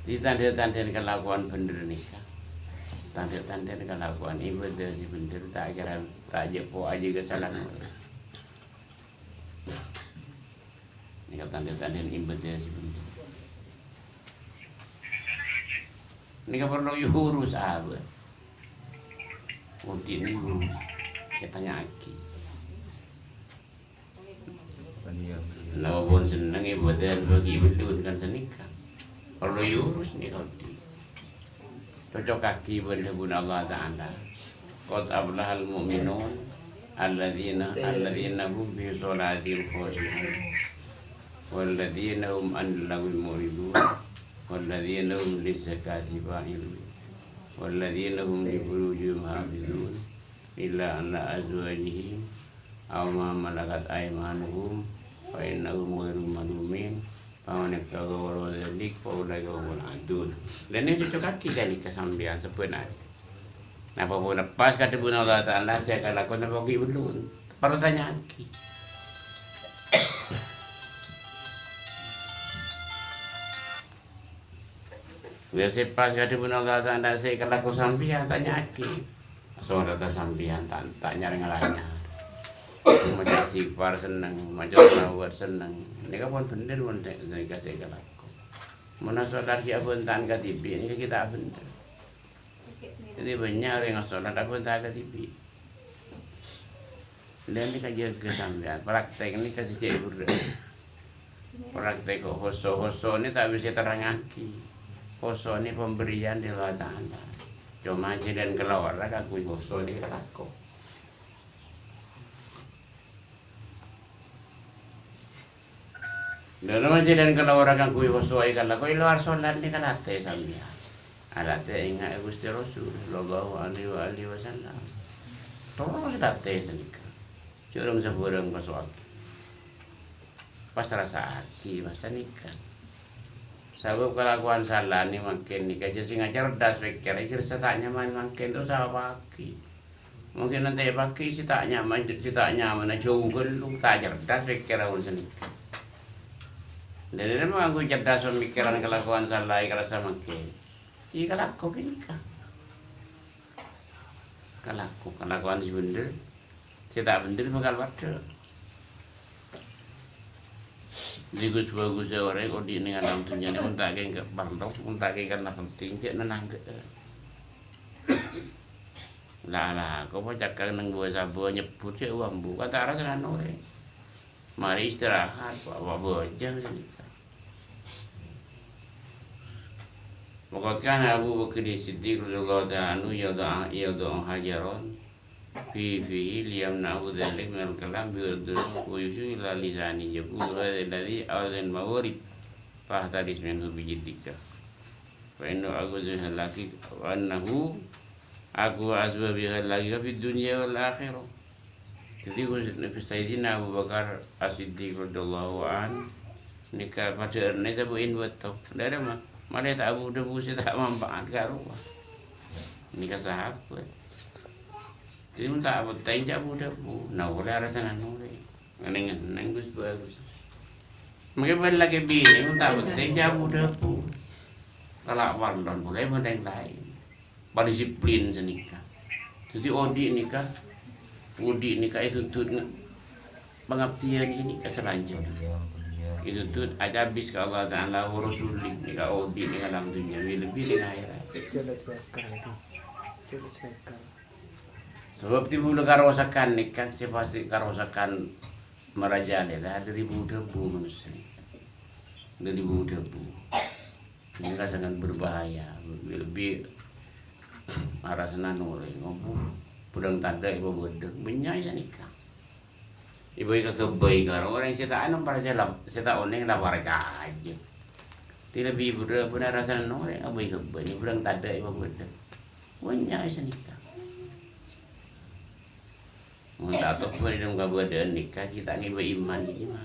Di tanda-tanda kelakuan bener nikah. Tanda-tanda kelakuan ibadah si bener tak kira tak aja po aja kesalahan. Ini tanda-tanda ibadah si bener. Ini perlu urus apa? Mungkin ini urus. Kita tanya lagi. Nah, pun senang ibadah bagi betul kan senikah. Perlu urus nih kalau cocok kaki berhubung Allah Taala. Qad ablahal mu'minun alladzina hum fi sholatihim khashi'un walladzina hum 'anil lagwi mu'ridun walladzina hum lizzakati fa'ilun walladzina hum li furujihim hafizun illa ala azwajihim aw ma malakat aymanuhum fa innahum ghairu malumin. Paman kalau orang paulai orang adun. Dan ini cocok kaki kali kesambian sebenarnya. Nah, apapun lepas kata Bunda Allah Taala saya akan lakukan apa belum. Perlu tanya lagi. Biasa pas kata Bunda Allah Taala saya akan lakukan sambian tanya lagi. Soal data sambian tak nyari ngalahnya. Macam istighfar senang, macam nawar senang. Ini kan pun bener pun saya kasih kelaku. Mana sholat dia pun tak ke TV ini kita bener. Jadi banyak orang yang sholat pun tak ke TV. Dan ini kajian kesambian. Praktek ini kasih cek berdua. Praktek hoso ini tak bisa terangaki. Hoso ini pemberian di luar tanah. Cuma dan keluar aku hoso ini kelaku. Dan masih dan kalau orang yang kui hosoai kalau kau luar sholat ni kan hati sambil, alate ingat Gusti Rasul Sallallahu Alaihi Wasallam. Terus hati senika, curang seburang masuk. Pas rasa hati masa nikah. Sebab kelakuan salah ni makin nikah jadi singa cerdas pikir, cerita tak nyaman makin tu salah pagi. Mungkin nanti pagi si tak nyaman jauh gelung tak cerdas pikir awal senika. Dan ini memang aku cerdas pemikiran kelakuan salah kalau sama ke. Iya kelaku ini kan. Kelakuan si bener. Si tak bener bakal pada. Bagus orang kau di ini alam tujuan ini untuk agak ke bantok, untuk agak karena penting cek nenang ke. Lah, kau mau cakap neng buah sabu nyebut cek uang bu, kata rasa orang. Mari istirahat, bawa bojang sini. Wakatkan Abu Bakar Siddiq radhiyallahu anhu yad'a hajaran fi liyamna'u dzalik min al-kalam bi wa yushiru ila lisani yaqulu hadha alladhi awzan mawarid fahtadis minhu bi jiddika fa innahu aghzu halaki wa annahu aku asbabi halaki fi dunya wal akhirah. Jadi Sayyidina Abu Bakar As-Siddiq radhiyallahu anhu nikah pada ini sebuin buat tau dari mah malah tak abu debu saya tak manfaat karuah nikah sahabat jadi tak abu tak abu debu nah boleh rasa nanore neng gus bagus mungkin boleh lagi bini tak abu tak abu debu kalau wardan boleh mendeng lain disiplin senikah jadi odi nikah itu tuh pengabdian ini keselanjutnya itu tuh ada habis ke Allah Ta'ala wa Rasulih ni ka odi ni alam dunia lebih ni akhirat sebab tibu karosakan ni kan pasti karosakan merajalela dari debu manusia dari debu ini kan sangat berbahaya lebih arah sana nore ngomong budang tanda ibu bedeng benyai sanika ibu kekebai karo orang cerita anu para jalan cerita oneng lah warga aja tidak lebih benar rasa nore abu kebai budang tanda ibu bedeng benyai sanika mun tak tahu pada nikah kita ni beriman ni mah